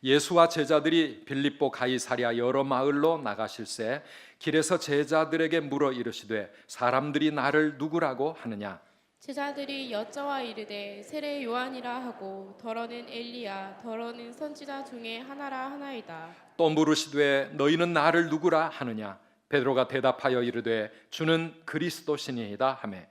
예수와 제자들이 빌립보 가이사랴 여러 마을로 나가실새 길에서 제자들에게 물어 이르시되 사람들이 나를 누구라고 하느냐. 제자들이 여짜와 이르되 세례 요한이라 하고 더러는 엘리야 더러는 선지자 중에 하나라 하나이다. 또 물으시되 너희는 나를 누구라 하느냐. 베드로가 대답하여 이르되 주는 그리스도시니이다 하매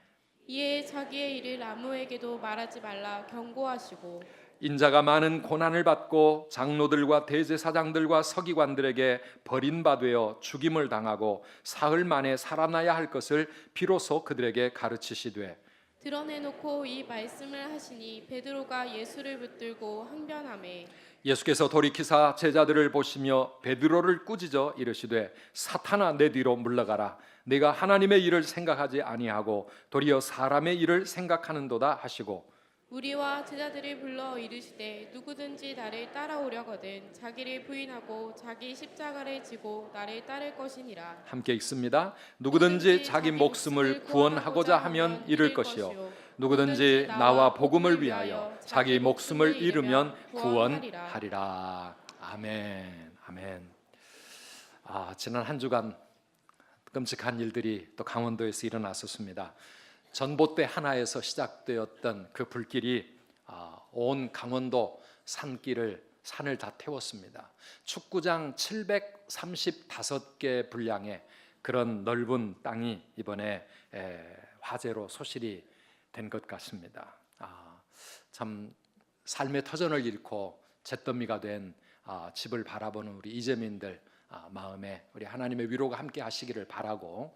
이에 자기의 일을 아무에게도 말하지 말라 경고하시고 인자가 많은 고난을 받고 장로들과 대제사장들과 서기관들에게 버림받아 죽임을 당하고 사흘 만에 살아나야 할 것을 비로소 그들에게 가르치시되 드러내놓고 이 말씀을 하시니 베드로가 예수를 붙들고 항변하매 예수께서 돌이키사 제자들을 보시며 베드로를 꾸짖어 이르시되 사탄아 내 뒤로 물러가라. 네가 하나님의 일을 생각하지 아니하고 도리어 사람의 일을 생각하는도다 하시고 우리와 제자들을 불러 이르시되 누구든지 나를 따라오려거든 자기를 부인하고 자기 십자가를 지고 나를 따를 것이니라. 함께 읽습니다. 누구든지 자기 목숨을 구원하고자 하면 잃을 것이요 누구든지 나와 복음을 위하여 자기 목숨을 잃으면 구원하리라. 아멘. 아멘. 지난 한 주간 끔찍한 일들이 또 강원도에서 일어났었습니다. 전봇대 하나에서 시작되었던 그 불길이 온 강원도 산을 다 태웠습니다. 축구장 735개 분량의 그런 넓은 땅이 이번에 화재로 소실이 된 것 같습니다. 참 삶의 터전을 잃고 잿더미가 된 집을 바라보는 우리 이재민들 마음에 우리 하나님의 위로가 함께 하시기를 바라고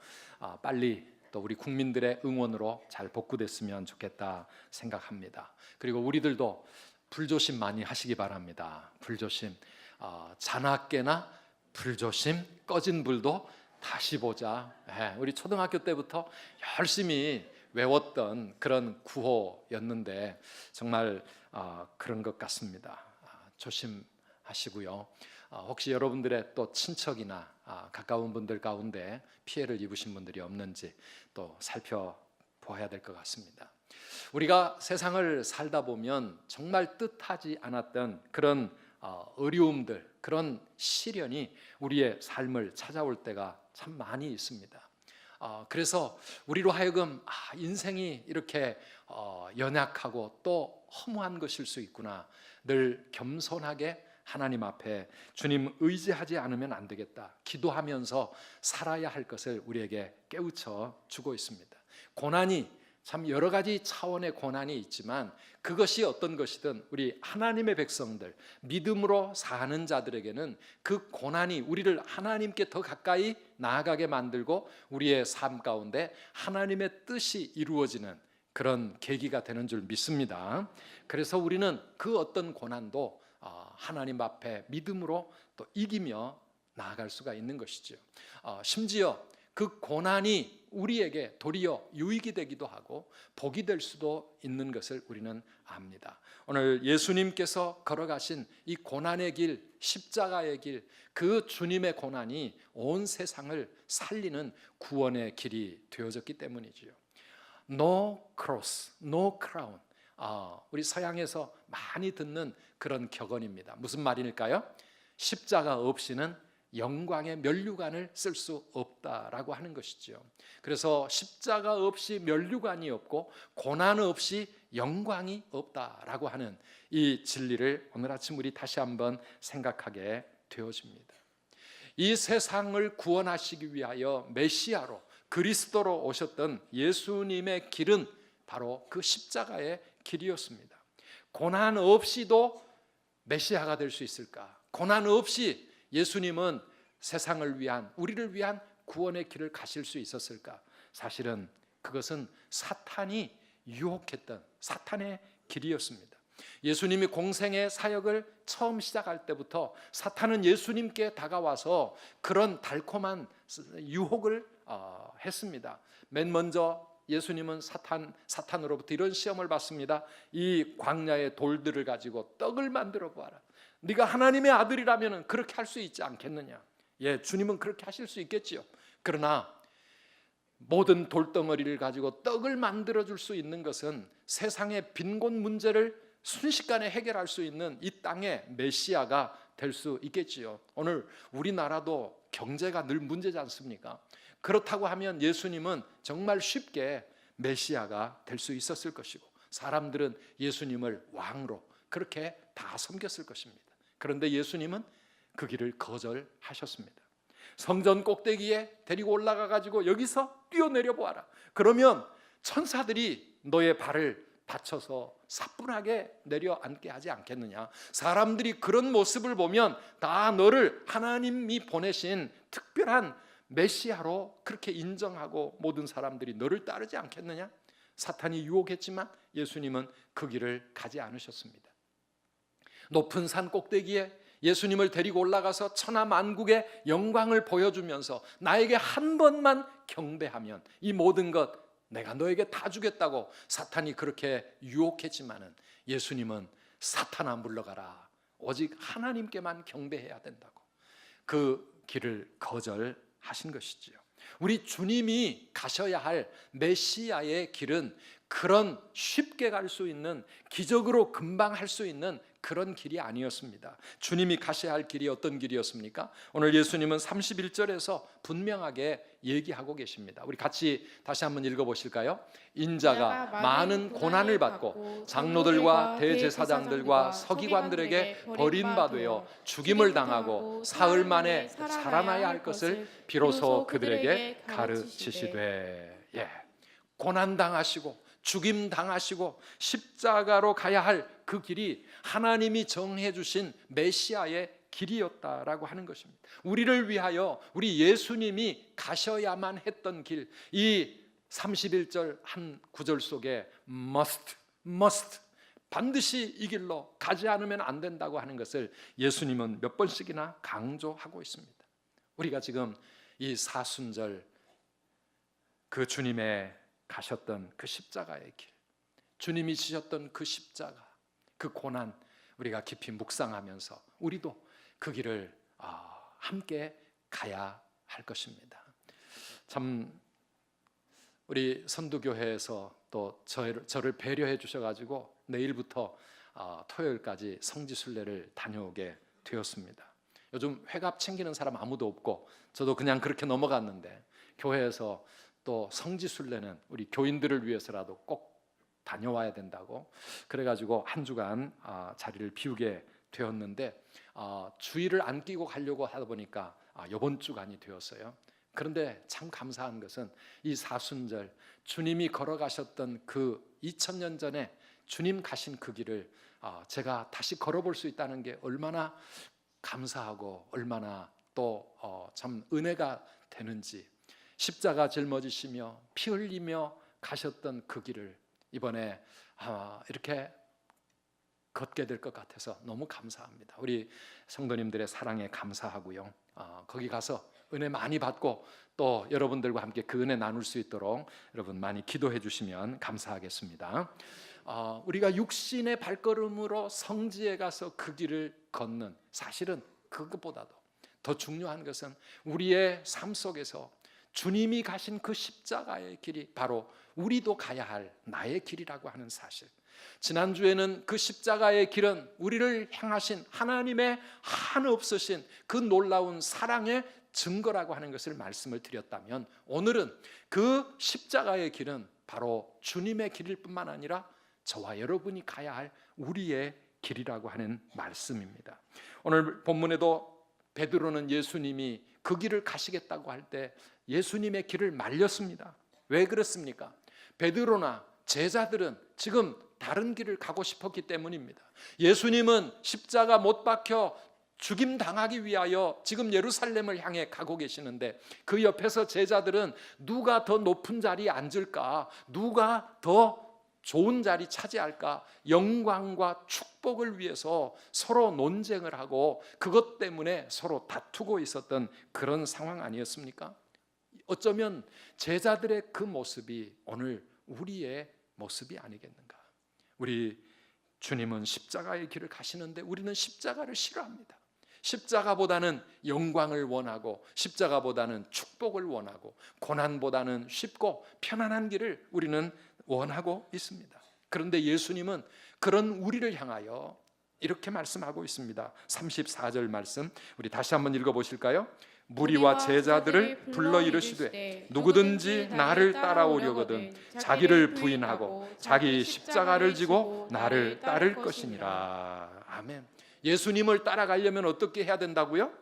빨리 또 우리 국민들의 응원으로 잘 복구됐으면 좋겠다 생각합니다. 그리고 우리들도 불조심 많이 하시기 바랍니다. 불조심, 자나깨나 불조심, 꺼진 불도 다시 보자. 우리 초등학교 때부터 열심히 외웠던 그런 구호였는데 정말 그런 것 같습니다. 조심하시고요. 혹시 여러분들의 또 친척이나 가까운 분들 가운데 피해를 입으신 분들이 없는지 또 살펴보아야 될 것 같습니다. 우리가 세상을 살다 보면 정말 뜻하지 않았던 그런 어려움들, 그런 시련이 우리의 삶을 찾아올 때가 참 많이 있습니다. 그래서 우리로 하여금 인생이 이렇게 연약하고 또 허무한 것일 수 있구나, 늘 겸손하게 하나님 앞에 주님 의지하지 않으면 안 되겠다 기도하면서 살아야 할 것을 우리에게 깨우쳐 주고 있습니다. 고난이 참 여러 가지 차원의 고난이 있지만 그것이 어떤 것이든 우리 하나님의 백성들, 믿음으로 사는 자들에게는 그 고난이 우리를 하나님께 더 가까이 나아가게 만들고 우리의 삶 가운데 하나님의 뜻이 이루어지는 그런 계기가 되는 줄 믿습니다. 그래서 우리는 그 어떤 고난도 하나님 앞에 믿음으로 또 이기며 나아갈 수가 있는 것이죠. 심지어 그 고난이 우리에게 도리어 유익이 되기도 하고 복이 될 수도 있는 것을 우리는 압니다. 오늘 예수님께서 걸어가신 이 고난의 길, 십자가의 길, 그 주님의 고난이 온 세상을 살리는 구원의 길이 되어졌기 때문이지요. No cross, no crown. 우리 서양에서 많이 듣는 그런 격언입니다. 무슨 말일까요? 십자가 없이는 영광의 면류관을 쓸 수 없다라고 하는 것이죠. 그래서 십자가 없이 면류관이 없고 고난 없이 영광이 없다라고 하는 이 진리를 오늘 아침 우리 다시 한번 생각하게 되어집니다. 이 세상을 구원하시기 위하여 메시아로 그리스도로 오셨던 예수님의 길은 바로 그 십자가의 길이었습니다. 고난 없이도 메시아가 될 수 있을까? 고난 없이 예수님은 세상을 위한, 우리를 위한 구원의 길을 가실 수 있었을까? 사실은 그것은 사탄이 유혹했던 사탄의 길이었습니다. 예수님이 공생의 사역을 처음 시작할 때부터 사탄은 예수님께 다가와서 그런 달콤한 유혹을 했습니다. 맨 먼저 예수님은 사탄으로부터 이런 시험을 받습니다. 이 광야의 돌들을 가지고 떡을 만들어 보아라. 네가 하나님의 아들이라면 그렇게 할 수 있지 않겠느냐. 주님은 그렇게 하실 수 있겠지요. 그러나 모든 돌덩어리를 가지고 떡을 만들어 줄 수 있는 것은 세상의 빈곤 문제를 순식간에 해결할 수 있는 이 땅의 메시아가 될 수 있겠지요. 오늘 우리나라도 경제가 늘 문제지 않습니까? 그렇다고 하면 예수님은 정말 쉽게 메시아가 될 수 있었을 것이고, 사람들은 예수님을 왕으로 그렇게 다 섬겼을 것입니다. 그런데 예수님은 그 길을 거절하셨습니다. 성전 꼭대기에 데리고 올라가 가지고 여기서 뛰어내려 보아라. 그러면 천사들이 너의 발을 받쳐서 사뿐하게 내려앉게 하지 않겠느냐. 사람들이 그런 모습을 보면 다 너를 하나님이 보내신 특별한 메시아로 그렇게 인정하고 모든 사람들이 너를 따르지 않겠느냐. 사탄이 유혹했지만 예수님은 그 길을 가지 않으셨습니다. 높은 산 꼭대기에 예수님을 데리고 올라가서 천하 만국의 영광을 보여주면서 나에게 한 번만 경배하면 이 모든 것 내가 너에게 다 주겠다고 사탄이 그렇게 유혹했지만은 예수님은 사탄아 물러가라. 오직 하나님께만 경배해야 된다고 그 길을 거절하신 것이지요. 우리 주님이 가셔야 할 메시아의 길은 그런 쉽게 갈 수 있는, 기적으로 금방 할 수 있는 그런 길이 아니었습니다. 주님이 가셔야 할 길이 어떤 길이었습니까? 오늘 예수님은 31절에서 분명하게 얘기하고 계십니다. 우리 같이 다시 한번 읽어보실까요? 인자가 많은 고난을 받고 장로들과 대제사장들과 서기관들에게 버림받아 죽임을 당하고 사흘 만에 살아나야 할 것을 비로소 그들에게 가르치시되, 고난당하시고 죽임당하시고 십자가로 가야 할 그 길이 하나님이 정해 주신 메시아의 길이었다라고 하는 것입니다. 우리를 위하여 우리 예수님이 가셔야만 했던 길, 이 31절 한 구절 속에 must 반드시 이 길로 가지 않으면 안 된다고 하는 것을 예수님은 몇 번씩이나 강조하고 있습니다. 우리가 지금 이 사순절 그 주님의 가셨던 그 십자가의 길, 주님이 지셨던 그 십자가, 그 고난 우리가 깊이 묵상하면서 우리도 그 길을 함께 가야 할 것입니다. 참 우리 선두교회에서 또 저를 배려해 주셔가지고 내일부터 토요일까지 성지순례를 다녀오게 되었습니다. 요즘 회갑 챙기는 사람 아무도 없고 저도 그냥 그렇게 넘어갔는데 교회에서 또 성지순례는 우리 교인들을 위해서라도 꼭 다녀와야 된다고 그래가지고 한 주간 자리를 비우게 되었는데 주의를 안 끼고 가려고 하다 보니까 이번 주간이 되었어요. 그런데 참 감사한 것은 이 사순절 주님이 걸어가셨던 그 2000년 전에 주님 가신 그 길을 제가 다시 걸어볼 수 있다는 게 얼마나 감사하고 얼마나 또 참 은혜가 되는지, 십자가 짊어지시며 피 흘리며 가셨던 그 길을 이번에 이렇게 걷게 될 것 같아서 너무 감사합니다. 우리 성도님들의 사랑에 감사하고요. 거기 가서 은혜 많이 받고 또 여러분들과 함께 그 은혜 나눌 수 있도록 여러분 많이 기도해 주시면 감사하겠습니다. 우리가 육신의 발걸음으로 성지에 가서 그 길을 걷는, 사실은 그것보다도 더 중요한 것은 우리의 삶 속에서 주님이 가신 그 십자가의 길이 바로 우리도 가야 할 나의 길이라고 하는 사실. 지난주에는 그 십자가의 길은 우리를 향하신 하나님의 한없으신 그 놀라운 사랑의 증거라고 하는 것을 말씀을 드렸다면, 오늘은 그 십자가의 길은 바로 주님의 길일 뿐만 아니라 저와 여러분이 가야 할 우리의 길이라고 하는 말씀입니다. 오늘 본문에도 베드로는 예수님이 그 길을 가시겠다고 할 때 예수님의 길을 말렸습니다. 왜 그렇습니까? 베드로나 제자들은 지금 다른 길을 가고 싶었기 때문입니다. 예수님은 십자가 못 박혀 죽임 당하기 위하여 지금 예루살렘을 향해 가고 계시는데 그 옆에서 제자들은 누가 더 높은 자리에 앉을까, 누가 더 좋은 자리 차지할까, 영광과 축복을 위해서 서로 논쟁을 하고 그것 때문에 서로 다투고 있었던 그런 상황 아니었습니까? 어쩌면 제자들의 그 모습이 오늘 우리의 모습이 아니겠는가. 우리 주님은 십자가의 길을 가시는데 우리는 십자가를 싫어합니다. 십자가보다는 영광을 원하고 십자가보다는 축복을 원하고 고난보다는 쉽고 편안한 길을 우리는 원하고 있습니다. 그런데 예수님은 그런 우리를 향하여 이렇게 말씀하고 있습니다. 34절 말씀 우리 다시 한번 읽어보실까요? 무리와 제자들을 불러 이르시되 누구든지 나를 따라오려거든 자기를 부인하고 자기 십자가를 지고 나를 따를 것이니라. 아멘. 예수님을 따라가려면 어떻게 해야 된다고요?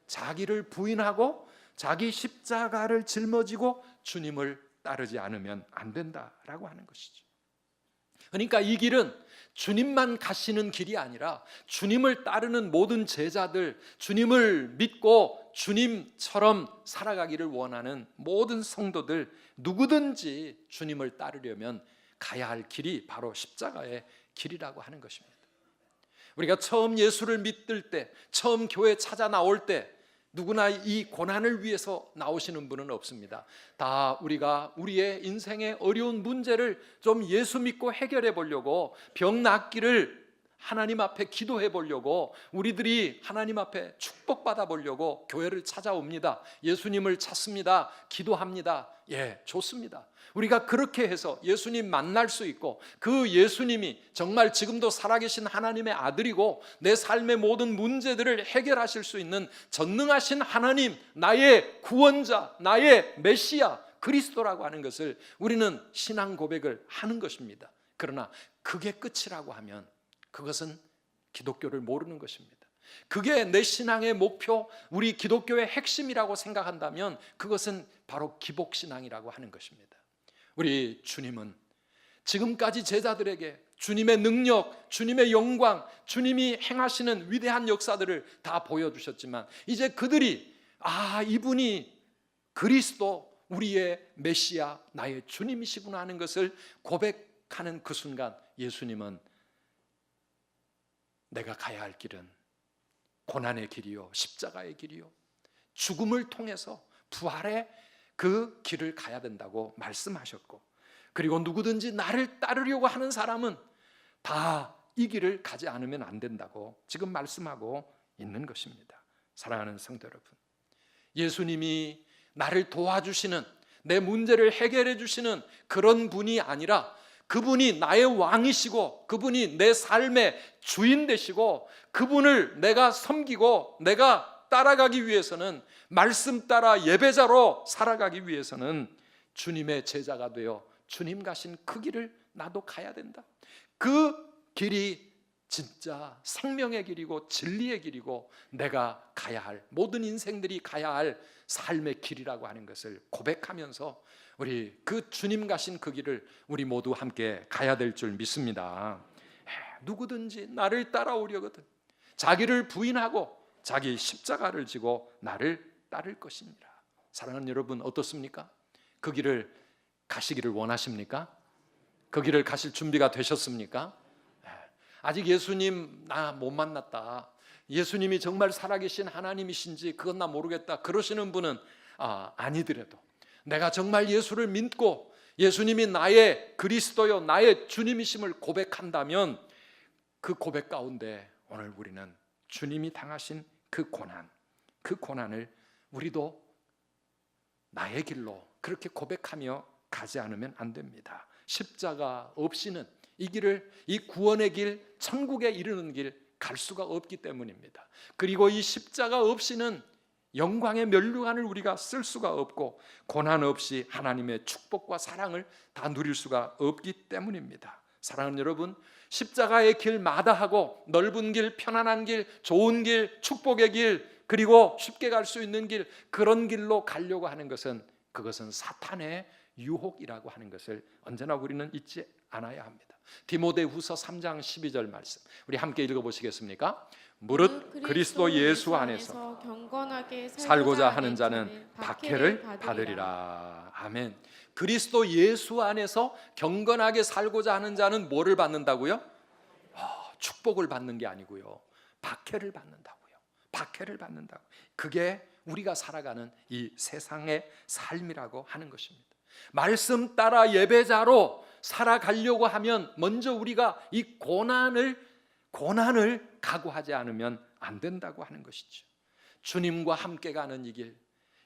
자기를 부인하고 자기 십자가를 짊어지고 주님을 따르지 않으면 안 된다라고 하는 것이죠. 그러니까 이 길은 주님만 가시는 길이 아니라 주님을 따르는 모든 제자들, 주님을 믿고 주님처럼 살아가기를 원하는 모든 성도들, 누구든지 주님을 따르려면 가야 할 길이 바로 십자가의 길이라고 하는 것입니다. 우리가 처음 예수를 믿을 때, 처음 교회 찾아 나올 때 누구나 이 고난을 위해서 나오시는 분은 없습니다. 다 우리가 우리의 인생의 어려운 문제를 좀 예수 믿고 해결해 보려고, 병 낫기를 하나님 앞에 기도해 보려고, 우리들이 하나님 앞에 축복받아 보려고 교회를 찾아옵니다. 예수님을 찾습니다. 기도합니다. 예, 좋습니다. 우리가 그렇게 해서 예수님 만날 수 있고, 그 예수님이 정말 지금도 살아계신 하나님의 아들이고 내 삶의 모든 문제들을 해결하실 수 있는 전능하신 하나님, 나의 구원자, 나의 메시아 그리스도라고 하는 것을 우리는 신앙 고백을 하는 것입니다. 그러나 그게 끝이라고 하면 그것은 기독교를 모르는 것입니다. 그게 내 신앙의 목표, 우리 기독교의 핵심이라고 생각한다면 그것은 바로 기복신앙이라고 하는 것입니다. 우리 주님은 지금까지 제자들에게 주님의 능력, 주님의 영광, 주님이 행하시는 위대한 역사들을 다 보여주셨지만 이제 그들이 이분이 그리스도, 우리의 메시아, 나의 주님이시구나 하는 것을 고백하는 그 순간 예수님은 내가 가야 할 길은 고난의 길이요, 십자가의 길이요, 죽음을 통해서 부활의 그 길을 가야 된다고 말씀하셨고, 그리고 누구든지 나를 따르려고 하는 사람은 다 이 길을 가지 않으면 안 된다고 지금 말씀하고 있는 것입니다. 사랑하는 성도 여러분, 예수님이 나를 도와주시는, 내 문제를 해결해 주시는 그런 분이 아니라 그분이 나의 왕이시고 그분이 내 삶의 주인 되시고 그분을 내가 섬기고 내가 따라가기 위해서는, 말씀 따라 예배자로 살아가기 위해서는 주님의 제자가 되어 주님 가신 그 길을 나도 가야 된다. 그 길이 진짜 생명의 길이고 진리의 길이고 내가 가야 할, 모든 인생들이 가야 할 삶의 길이라고 하는 것을 고백하면서 우리 그 주님 가신 그 길을 우리 모두 함께 가야 될 줄 믿습니다. 누구든지 나를 따라오려거든 자기를 부인하고 자기 십자가를 지고 나를 따를 것이니라. 사랑하는 여러분, 어떻습니까? 그 길을 가시기를 원하십니까? 그 길을 가실 준비가 되셨습니까? 아직 예수님 나 못 만났다, 예수님이 정말 살아계신 하나님이신지 그건 나 모르겠다 그러시는 분은 아니더라도 내가 정말 예수를 믿고 예수님이 나의 그리스도요 나의 주님이심을 고백한다면 그 고백 가운데 오늘 우리는 주님이 당하신 그 고난을 우리도 나의 길로 그렇게 고백하며 가지 않으면 안 됩니다. 십자가 없이는 이 길을, 이 구원의 길, 천국에 이르는 길 갈 수가 없기 때문입니다. 그리고 이 십자가 없이는 영광의 면류관을 우리가 쓸 수가 없고 고난 없이 하나님의 축복과 사랑을 다 누릴 수가 없기 때문입니다. 사랑하는 여러분, 십자가의 길 마다하고 넓은 길, 편안한 길, 좋은 길, 축복의 길, 그리고 쉽게 갈 수 있는 길, 그런 길로 가려고 하는 것은 그것은 사탄의 유혹이라고 하는 것을 언제나 우리는 잊지 않아야 합니다. 디모데후서 3장 12절 말씀 우리 함께 읽어보시겠습니까? 무릇 그리스도 예수 안에서 경건하게 살고자 하는 자는 박해를 받으리라. 아멘. 그리스도 예수 안에서 경건하게 살고자 하는 자는 뭐를 받는다고요? 축복을 받는 게 아니고요, 박해를 받는다고요. 박해를 받는다고. 그게 우리가 살아가는 이 세상의 삶이라고 하는 것입니다. 말씀 따라 예배자로 살아가려고 하면 먼저 우리가 이 고난을 각오하지 않으면 안 된다고 하는 것이죠. 주님과 함께 가는 이 길,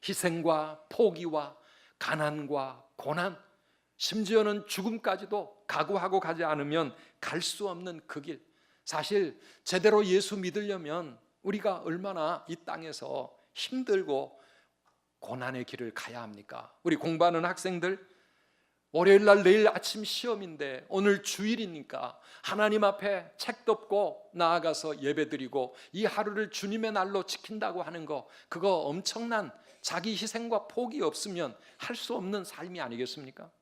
희생과 포기와 가난과 고난, 심지어는 죽음까지도 각오하고 가지 않으면 갈 수 없는 그 길, 사실 제대로 예수 믿으려면 우리가 얼마나 이 땅에서 힘들고 고난의 길을 가야 합니까? 우리 공부하는 학생들, 월요일 날 내일 아침 시험인데 오늘 주일이니까 하나님 앞에 책 덮고 나아가서 예배드리고 이 하루를 주님의 날로 지킨다고 하는 거, 그거 엄청난 자기 희생과 포기 없으면 할 수 없는 삶이 아니겠습니까?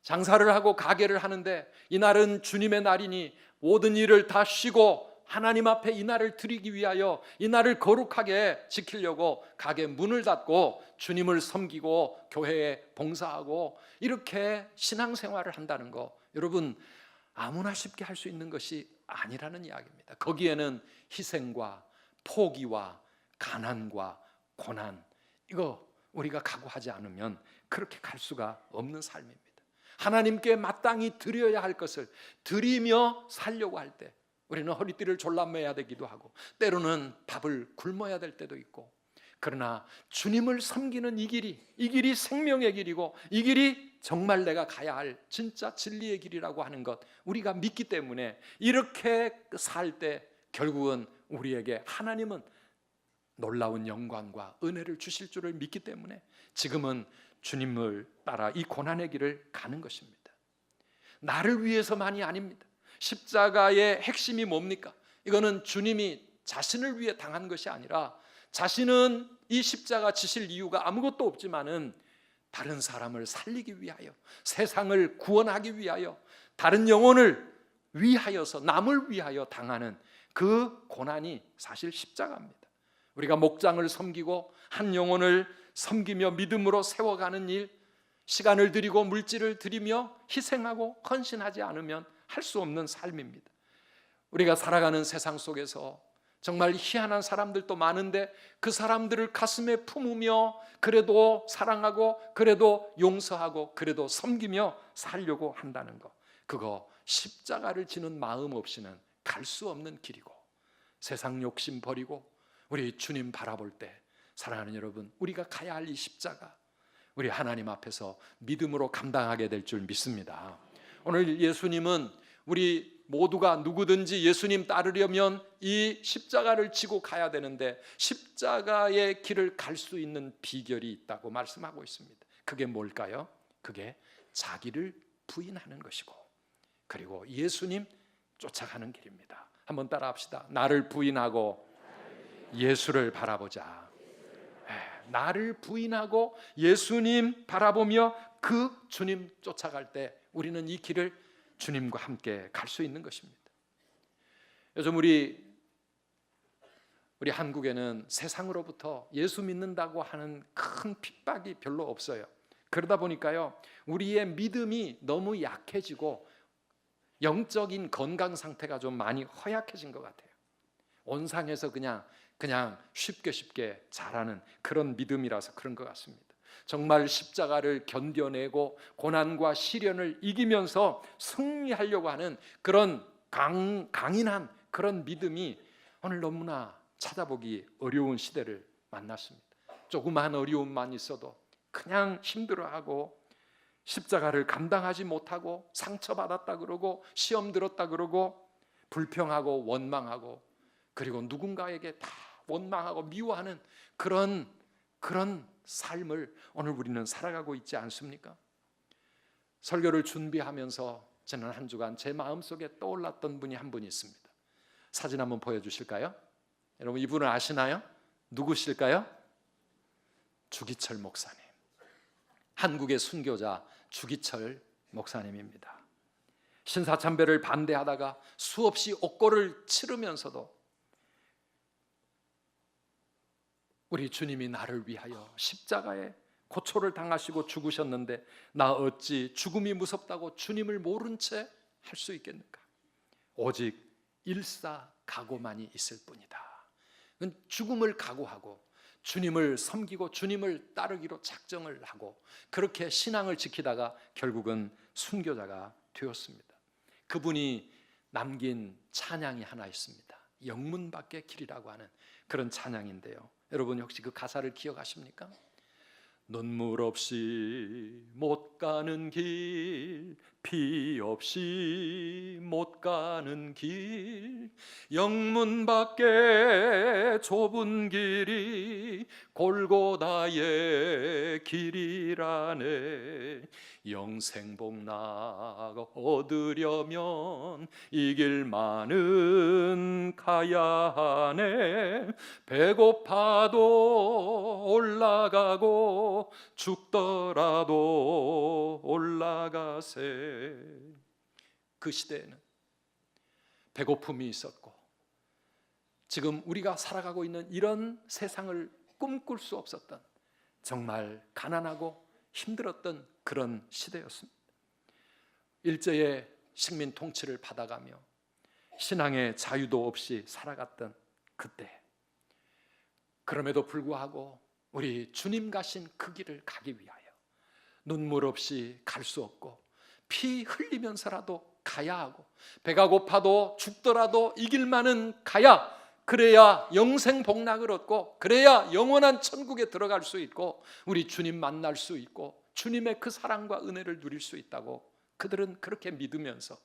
장사를 하고 가게를 하는데 이날은 주님의 날이니 모든 일을 다 쉬고 하나님 앞에 이 날을 드리기 위하여 이 날을 거룩하게 지키려고 가게 문을 닫고 주님을 섬기고 교회에 봉사하고 이렇게 신앙생활을 한다는 거, 여러분 아무나 쉽게 할 수 있는 것이 아니라는 이야기입니다. 거기에는 희생과 포기와 가난과 고난, 이거 우리가 각오하지 않으면 그렇게 갈 수가 없는 삶입니다. 하나님께 마땅히 드려야 할 것을 드리며 살려고 할 때 우리는 허리띠를 졸라매야 되기도 하고 때로는 밥을 굶어야 될 때도 있고, 그러나 주님을 섬기는 이 길이 생명의 길이고 이 길이 정말 내가 가야 할 진짜 진리의 길이라고 하는 것 우리가 믿기 때문에 이렇게 살 때 결국은 우리에게 하나님은 놀라운 영광과 은혜를 주실 줄을 믿기 때문에 지금은 주님을 따라 이 고난의 길을 가는 것입니다. 나를 위해서만이 아닙니다. 십자가의 핵심이 뭡니까? 이거는 주님이 자신을 위해 당한 것이 아니라 자신은 이 십자가 지실 이유가 아무것도 없지만은 다른 사람을 살리기 위하여, 세상을 구원하기 위하여, 다른 영혼을 위하여서, 남을 위하여 당하는 그 고난이 사실 십자가입니다. 우리가 목장을 섬기고 한 영혼을 섬기며 믿음으로 세워가는 일, 시간을 들이고 물질을 들이며 희생하고 헌신하지 않으면 할 수 없는 삶입니다. 우리가 살아가는 세상 속에서 정말 희한한 사람들도 많은데 그 사람들을 가슴에 품으며 그래도 사랑하고 그래도 용서하고 그래도 섬기며 살려고 한다는 것, 그거 십자가를 지는 마음 없이는 갈 수 없는 길이고, 세상 욕심 버리고 우리 주님 바라볼 때 사랑하는 여러분, 우리가 가야 할 이 십자가 우리 하나님 앞에서 믿음으로 감당하게 될 줄 믿습니다. 오늘 예수님은 우리 모두가 누구든지 예수님 따르려면 이 십자가를 지고 가야 되는데 십자가의 길을 갈 수 있는 비결이 있다고 말씀하고 있습니다. 그게 뭘까요? 그게 자기를 부인하는 것이고 그리고 예수님 쫓아가는 길입니다. 한번 따라 합시다. 나를 부인하고 예수를 바라보자. 나를 부인하고 예수님 바라보며 그 주님 쫓아갈 때 우리는 이 길을 주님과 함께 갈 수 있는 것입니다. 요즘 우리 한국에는 세상으로부터 예수 믿는다고 하는 큰 핍박이 별로 없어요. 그러다 보니까요, 우리의 믿음이 너무 약해지고 영적인 건강 상태가 좀 많이 허약해진 것 같아요. 온상에서 그냥 쉽게 자라는 그런 믿음이라서 그런 것 같습니다. 정말 십자가를 견뎌내고 고난과 시련을 이기면서 승리하려고 하는 그런 강인한 그런 믿음이 오늘 너무나 찾아보기 어려운 시대를 만났습니다. 조그마한 어려움만 있어도 그냥 힘들어하고 십자가를 감당하지 못하고 상처받았다 그러고 시험 들었다 그러고 불평하고 원망하고 그리고 누군가에게 다 원망하고 미워하는 그런 삶을 오늘 우리는 살아가고 있지 않습니까? 설교를 준비하면서 지난 한 주간 제 마음속에 떠올랐던 분이 한 분 있습니다. 사진 한번 보여주실까요? 여러분 이분을 아시나요? 누구실까요? 주기철 목사님. 한국의 순교자 주기철 목사님입니다. 신사참배를 반대하다가 수없이 옥고를 치르면서도 우리 주님이 나를 위하여 십자가에 고초를 당하시고 죽으셨는데 나 어찌 죽음이 무섭다고 주님을 모른 채 할 수 있겠는가? 오직 일사각오만이 있을 뿐이다. 죽음을 각오하고 주님을 섬기고 주님을 따르기로 작정을 하고 그렇게 신앙을 지키다가 결국은 순교자가 되었습니다. 그분이 남긴 찬양이 하나 있습니다. 영문 밖의 길이라고 하는 그런 찬양인데요, 여러분 혹시 그 가사를 기억하십니까? 눈물 없이 못 가는 길, 피 없이 못 가는 길, 영문 밖에 좁은 길이 골고다의 길이라네. 영생복락 얻으려면 이 길만은 가야 하네. 배고파도 올라가고 죽더라도 올라가세. 그 시대에는 배고픔이 있었고 지금 우리가 살아가고 있는 이런 세상을 꿈꿀 수 없었던, 정말 가난하고 힘들었던 그런 시대였습니다. 일제의 식민 통치를 받아가며 신앙의 자유도 없이 살아갔던 그때, 그럼에도 불구하고 우리 주님 가신 그 길을 가기 위하여 눈물 없이 갈 수 없고 피 흘리면서라도 가야 하고, 배가 고파도 죽더라도 이 길만은 가야, 그래야 영생 복락을 얻고 그래야 영원한 천국에 들어갈 수 있고 우리 주님 만날 수 있고 주님의 그 사랑과 은혜를 누릴 수 있다고 그들은 그렇게 믿으면서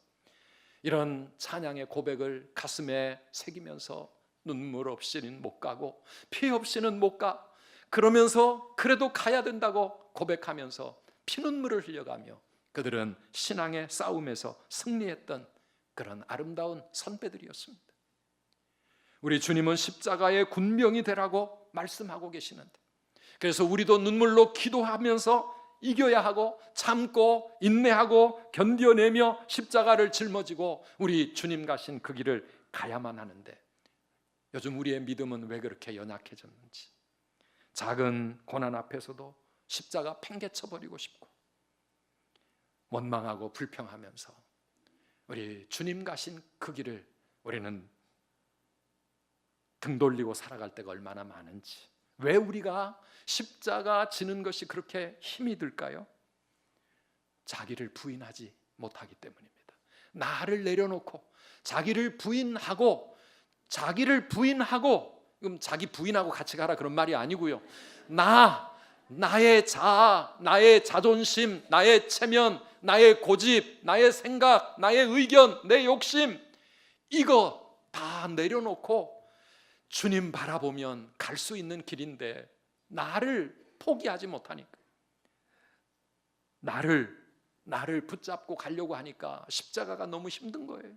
이런 찬양의 고백을 가슴에 새기면서 눈물 없이는 못 가고 피 없이는 못 가, 그러면서 그래도 가야 된다고 고백하면서 피눈물을 흘려가며 그들은 신앙의 싸움에서 승리했던 그런 아름다운 선배들이었습니다. 우리 주님은 십자가의 군병이 되라고 말씀하고 계시는데, 그래서 우리도 눈물로 기도하면서 이겨야 하고 참고 인내하고 견뎌내며 십자가를 짊어지고 우리 주님 가신 그 길을 가야만 하는데, 요즘 우리의 믿음은 왜 그렇게 연약해졌는지, 작은 고난 앞에서도 십자가 팽개쳐버리고 싶고 원망하고 불평하면서 우리 주님 가신 그 길을 우리는 등 돌리고 살아갈 때가 얼마나 많은지. 왜 우리가 십자가 지는 것이 그렇게 힘이 들까요? 자기를 부인하지 못하기 때문입니다. 나를 내려놓고 자기를 부인하고, 그럼 자기 부인하고 같이 가라 그런 말이 아니고요. 나의 자아, 나의 자존심, 나의 체면, 나의 고집, 나의 생각, 나의 의견, 내 욕심, 이거 다 내려놓고 주님 바라보면 갈 수 있는 길인데 나를 포기하지 못하니까, 나를 붙잡고 가려고 하니까 십자가가 너무 힘든 거예요.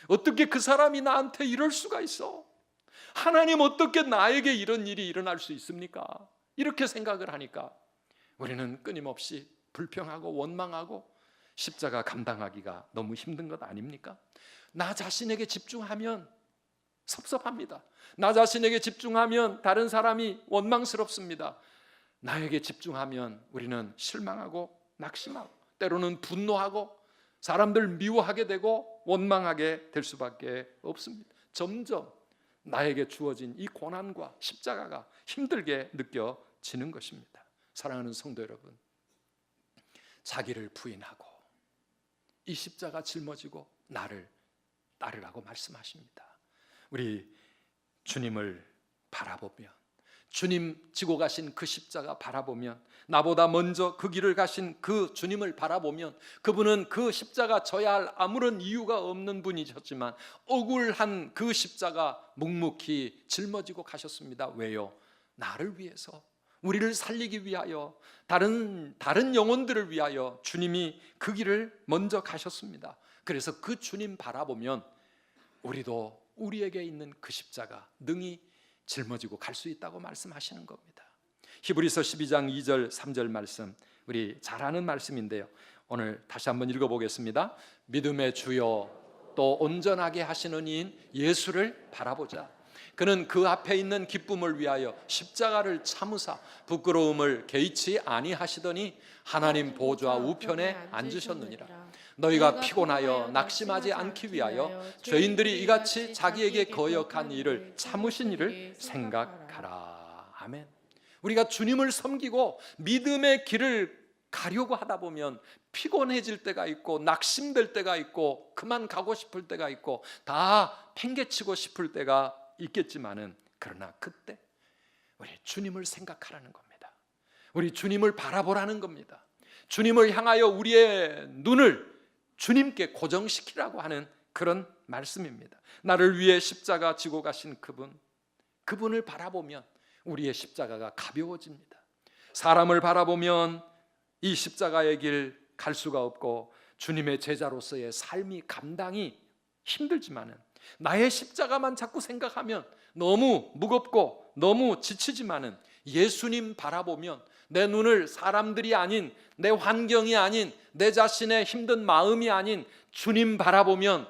어떻게 그 사람이 나한테 이럴 수가 있어? 하나님, 어떻게 나에게 이런 일이 일어날 수 있습니까? 이렇게 생각을 하니까 우리는 끊임없이 불평하고 원망하고 십자가 감당하기가 너무 힘든 것 아닙니까? 나 자신에게 집중하면 섭섭합니다. 나 자신에게 집중하면 다른 사람이 원망스럽습니다. 나에게 집중하면 우리는 실망하고 낙심하고 때로는 분노하고 사람들 미워하게 되고 원망하게 될 수밖에 없습니다. 점점 나에게 주어진 이 고난과 십자가가 힘들게 느껴지는 것입니다. 사랑하는 성도 여러분, 자기를 부인하고 이 십자가 짊어지고 나를 따르라고 말씀하십니다. 우리 주님을 바라보면, 주님 지고 가신 그 십자가 바라보면, 나보다 먼저 그 길을 가신 그 주님을 바라보면, 그분은 그 십자가 져야 할 아무런 이유가 없는 분이셨지만 억울한 그 십자가 묵묵히 짊어지고 가셨습니다. 왜요? 나를 위해서, 우리를 살리기 위하여, 다른 영혼들을 위하여 주님이 그 길을 먼저 가셨습니다. 그래서 그 주님 바라보면 우리도 우리에게 있는 그 십자가 능히 짊어지고 갈 수 있다고 말씀하시는 겁니다. 히브리서 12장 2절 3절 말씀, 우리 잘 아는 말씀인데요, 오늘 다시 한번 읽어보겠습니다. 믿음의 주요 또 온전하게 하시는 이인 예수를 바라보자. 그는 그 앞에 있는 기쁨을 위하여 십자가를 참으사 부끄러움을 개의치 아니하시더니 하나님 보좌 우편에 앉으셨느니라. 너희가 피곤하여 낙심하지 않기 위하여 죄인들이 이같이 자기에게 거역한 일을 참으신 일을 생각하라. 아멘. 우리가 주님을 섬기고 믿음의 길을 가려고 하다 보면 피곤해질 때가 있고 낙심될 때가 있고 그만 가고 싶을 때가 있고 다 팽개치고 싶을 때가 있겠지만은, 그러나 그때 우리 주님을 생각하라는 겁니다. 우리 주님을 바라보라는 겁니다. 주님을 향하여 우리의 눈을 주님께 고정시키라고 하는 그런 말씀입니다. 나를 위해 십자가 지고 가신 그분을 바라보면 우리의 십자가가 가벼워집니다. 사람을 바라보면 이 십자가의 길 갈 수가 없고 주님의 제자로서의 삶이 감당이 힘들지만은, 나의 십자가만 자꾸 생각하면 너무 무겁고 너무 지치지만은, 예수님 바라보면 내 눈을 사람들이 아닌, 내 환경이 아닌, 내 자신의 힘든 마음이 아닌 주님 바라보면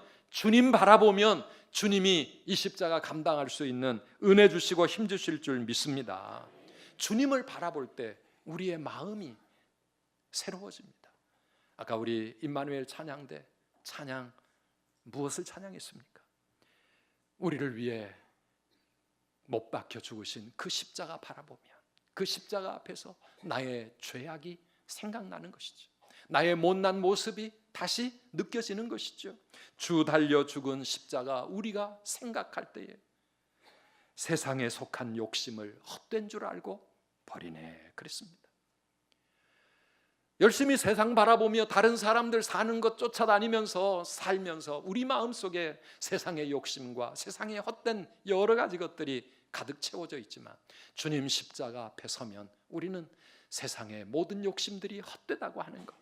주님이 이 십자가 감당할 수 있는 은혜 주시고 힘 주실 줄 믿습니다. 주님을 바라볼 때 우리의 마음이 새로워집니다. 아까 우리 임마누엘 찬양대 찬양 무엇을 찬양했습니까? 우리를 위해 못 박혀 죽으신 그 십자가 바라보면, 그 십자가 앞에서 나의 죄악이 생각나는 것이죠. 나의 못난 모습이 다시 느껴지는 것이죠. 주 달려 죽은 십자가 우리가 생각할 때에 세상에 속한 욕심을 헛된 줄 알고 버리네 그랬습니다. 열심히 세상 바라보며 다른 사람들 사는 것 쫓아다니면서 살면서 우리 마음속에 세상의 욕심과 세상의 헛된 여러 가지 것들이 가득 채워져 있지만, 주님 십자가 앞에 서면 우리는 세상의 모든 욕심들이 헛되다고 하는 것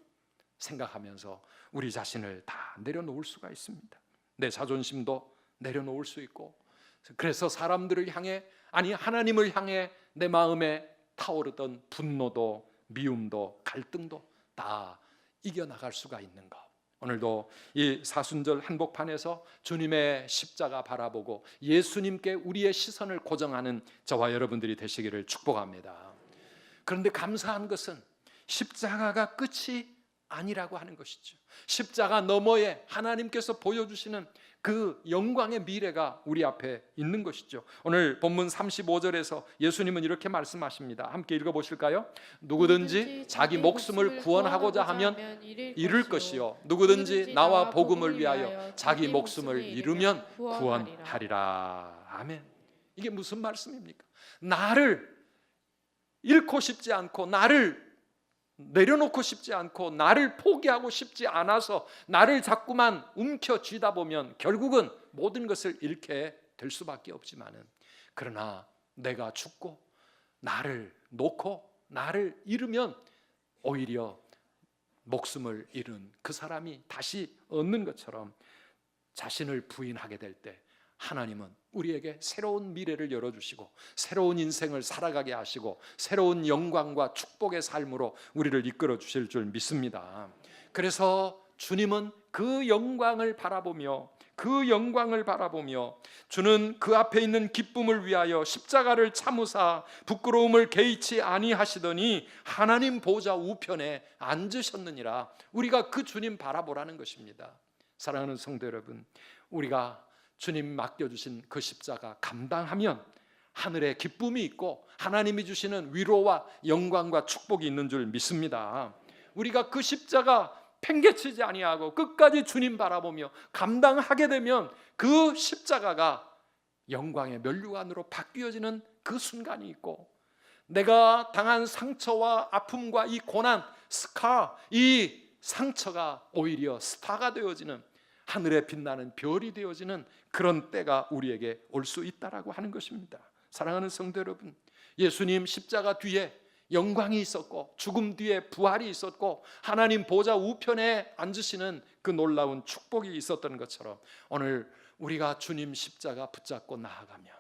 생각하면서 우리 자신을 다 내려놓을 수가 있습니다. 내 자존심도 내려놓을 수 있고, 그래서 사람들을 향해, 아니 하나님을 향해 내 마음에 타오르던 분노도 미움도 갈등도 다 이겨나갈 수가 있는 것. 오늘도 이 사순절 한복판에서 주님의 십자가 바라보고 예수님께 우리의 시선을 고정하는 저와 여러분들이 되시기를 축복합니다. 그런데 감사한 것은 십자가가 끝이 아니라고 하는 것이죠. 십자가 너머에 하나님께서 보여주시는 그 영광의 미래가 우리 앞에 있는 것이죠. 오늘 본문 35절에서 예수님은 이렇게 말씀하십니다. 함께 읽어보실까요? 누구든지 자기 목숨을 구원하고자 하면 잃을 것이요, 누구든지 나와 복음을 위하여 자기 목숨을 잃으면 구원하리라. 아멘. 이게 무슨 말씀입니까? 나를 잃고 싶지 않고, 나를 내려놓고 싶지 않고, 나를 포기하고 싶지 않아서 나를 자꾸만 움켜쥐다 보면 결국은 모든 것을 잃게 될 수밖에 없지만은, 그러나 내가 죽고 나를 놓고 나를 잃으면 오히려 목숨을 잃은 그 사람이 다시 얻는 것처럼 자신을 부인하게 될 때 하나님은 우리에게 새로운 미래를 열어주시고 새로운 인생을 살아가게 하시고 새로운 영광과 축복의 삶으로 우리를 이끌어 주실 줄 믿습니다. 그래서 주님은 그 영광을 바라보며 주는 그 앞에 있는 기쁨을 위하여 십자가를 참으사 부끄러움을 개의치 아니하시더니 하나님 보좌 우편에 앉으셨느니라. 우리가 그 주님 바라보라는 것입니다. 사랑하는 성도 여러분, 우리가 주님 맡겨주신 그 십자가 감당하면 하늘에 기쁨이 있고 하나님이 주시는 위로와 영광과 축복이 있는 줄 믿습니다. 우리가 그 십자가 팽개치지 아니하고 끝까지 주님 바라보며 감당하게 되면 그 십자가가 영광의 면류관으로 바뀌어지는 그 순간이 있고, 내가 당한 상처와 아픔과 이 고난, 이 상처가 오히려 스타가 되어지는, 하늘에 빛나는 별이 되어지는 그런 때가 우리에게 올 수 있다라고 하는 것입니다. 사랑하는 성도 여러분, 예수님 십자가 뒤에 영광이 있었고 죽음 뒤에 부활이 있었고 하나님 보좌 우편에 앉으시는 그 놀라운 축복이 있었던 것처럼, 오늘 우리가 주님 십자가 붙잡고 나아가면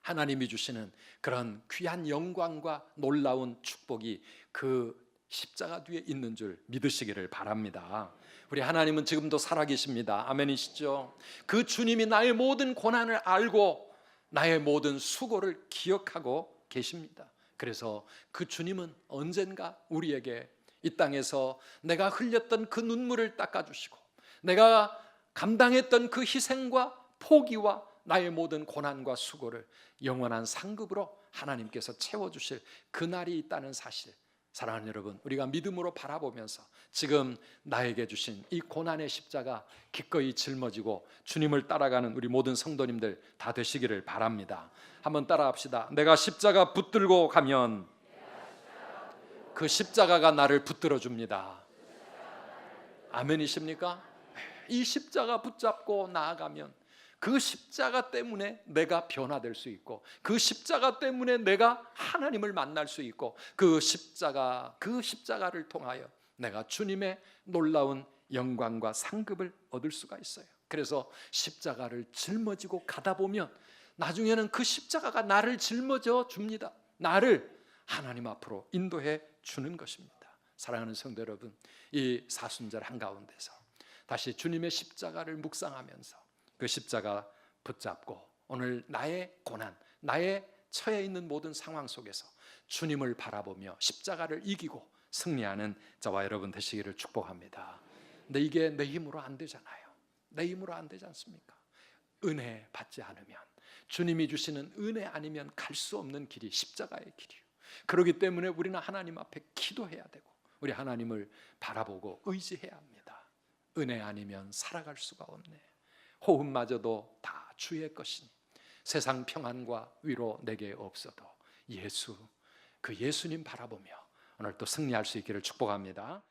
하나님이 주시는 그런 귀한 영광과 놀라운 축복이 그 십자가 뒤에 있는 줄 믿으시기를 바랍니다. 우리 하나님은 지금도 살아계십니다. 아멘이시죠? 그 주님이 나의 모든 고난을 알고 나의 모든 수고를 기억하고 계십니다. 그래서 그 주님은 언젠가 우리에게 이 땅에서 내가 흘렸던 그 눈물을 닦아주시고 내가 감당했던 그 희생과 포기와 나의 모든 고난과 수고를 영원한 상급으로 하나님께서 채워주실 그날이 있다는 사실, 사랑하는 여러분, 우리가 믿음으로 바라보면서 지금 나에게 주신 이 고난의 십자가 기꺼이 짊어지고 주님을 따라가는 우리 모든 성도님들 다 되시기를 바랍니다. 한번 따라합시다. 내가 십자가 붙들고 가면 그 십자가가 나를 붙들어 줍니다. 아멘이십니까? 이 십자가 붙잡고 나아가면 그 십자가 때문에 내가 변화될 수 있고, 그 십자가 때문에 내가 하나님을 만날 수 있고, 그 십자가를 통하여 내가 주님의 놀라운 영광과 상급을 얻을 수가 있어요. 그래서 십자가를 짊어지고 가다 보면 나중에는 그 십자가가 나를 짊어져 줍니다. 나를 하나님 앞으로 인도해 주는 것입니다. 사랑하는 성도 여러분, 이 사순절 한가운데서 다시 주님의 십자가를 묵상하면서 그 십자가 붙잡고 오늘 나의 고난, 나의 처해 있는 모든 상황 속에서 주님을 바라보며 십자가를 이기고 승리하는 저와 여러분 되시기를 축복합니다. 근데 이게 내 힘으로 안 되잖아요. 내 힘으로 안 되지 않습니까? 은혜 받지 않으면, 주님이 주시는 은혜 아니면 갈 수 없는 길이 십자가의 길이에요. 그렇기 때문에 우리는 하나님 앞에 기도해야 되고, 우리 하나님을 바라보고 의지해야 합니다. 은혜 아니면 살아갈 수가 없네. 호흡마저도 다 주의 것이니 세상 평안과 위로 내게 없어도 예수, 그 예수님 바라보며 오늘 또 승리할 수 있기를 축복합니다.